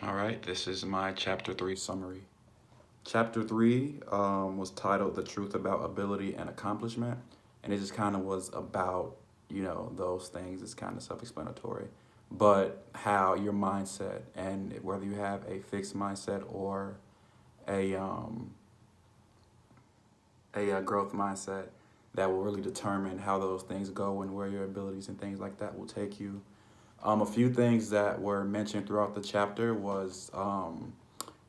All right, this is my chapter 3 summary. Chapter 3 was titled The Truth About Ability and Accomplishment, and it just kind of was about, those things. It's kind of self explanatory, but how your mindset and whether you have a fixed mindset or a, um, a growth mindset that will really determine how those things go and where your abilities and things like that will take you. A few things that were mentioned throughout the chapter was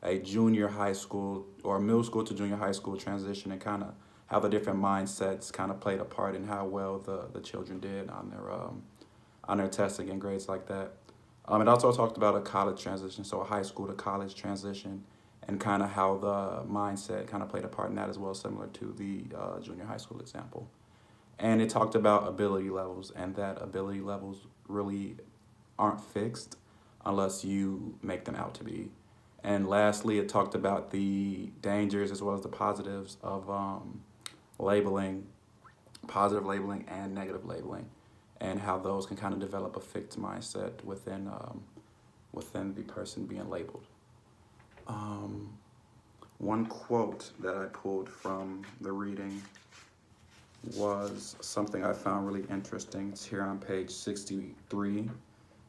a junior high school or middle school to junior high school transition and kind of how the different mindsets kind of played a part in how well the children did on their testing and grades like that. It also talked about a college transition, so a high school to college transition, and kind of how the mindset kind of played a part in that as well, similar to the junior high school example. And it talked about ability levels and that ability levels really aren't fixed unless you make them out to be. And lastly, it talked about the dangers as well as the positives of labeling, positive labeling and negative labeling, and how those can kind of develop a fixed mindset within the person being labeled. Um, One quote that I pulled from the reading was something I found really interesting. It's here on page 63,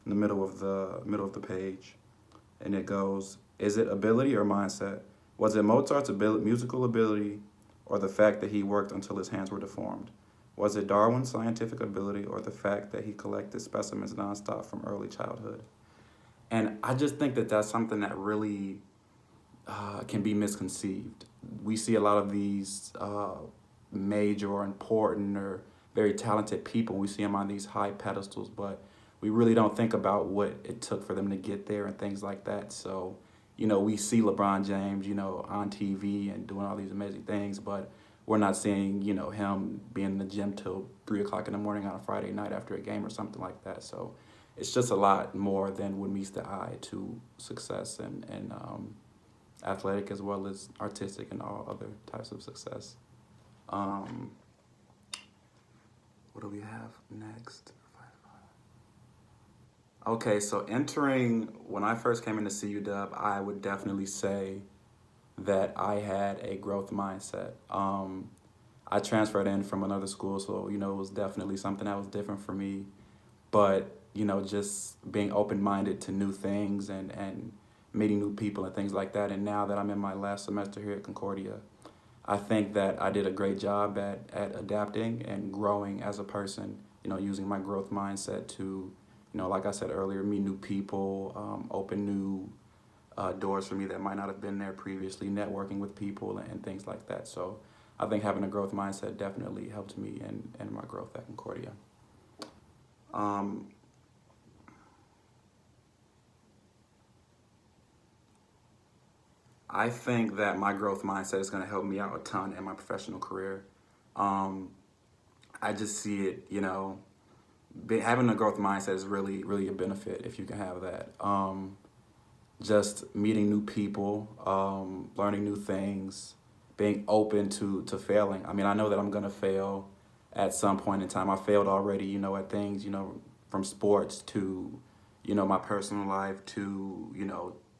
in the middle of the page, and it goes, "Is it ability or mindset? Was it Mozart's musical ability, or the fact that he worked until his hands were deformed? Was it Darwin's scientific ability, or the fact that he collected specimens nonstop from early childhood?" And I just think that that's something that really can be misconceived. We see a lot of these major or important or very talented people. We see them on these high pedestals, but we really don't think about what it took for them to get there and things like that. So, we see LeBron James, on TV and doing all these amazing things, but we're not seeing, him being in the gym till 3 o'clock in the morning on a Friday night after a game or something like that. So it's just a lot more than what meets the eye to success and athletic as well as artistic and all other types of success. Um, what do we have next? Okay, so when I first came into CUW, I would definitely say that I had a growth mindset. I transferred in from another school, so it was definitely something that was different for me. But just being open minded to new things and meeting new people and things like that. And now that I'm in my last semester here at Concordia, I think that I did a great job at adapting and growing as a person, using my growth mindset to, like I said earlier, meet new people, open new doors for me that might not have been there previously, networking with people and things like that. So I think having a growth mindset definitely helped me in my growth at Concordia. Um, I think that my growth mindset is going to help me out a ton in my professional career. Um, I just see it, having a growth mindset is really, really a benefit if you can have that. Just meeting new people, learning new things, being open to failing. I mean, I know that I'm going to fail at some point in time. I failed already, at things, from sports to, my personal life to,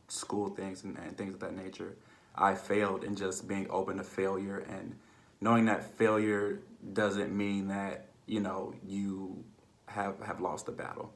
school things and things of that nature. I failed, and just being open to failure and knowing that failure doesn't mean that, you have lost the battle.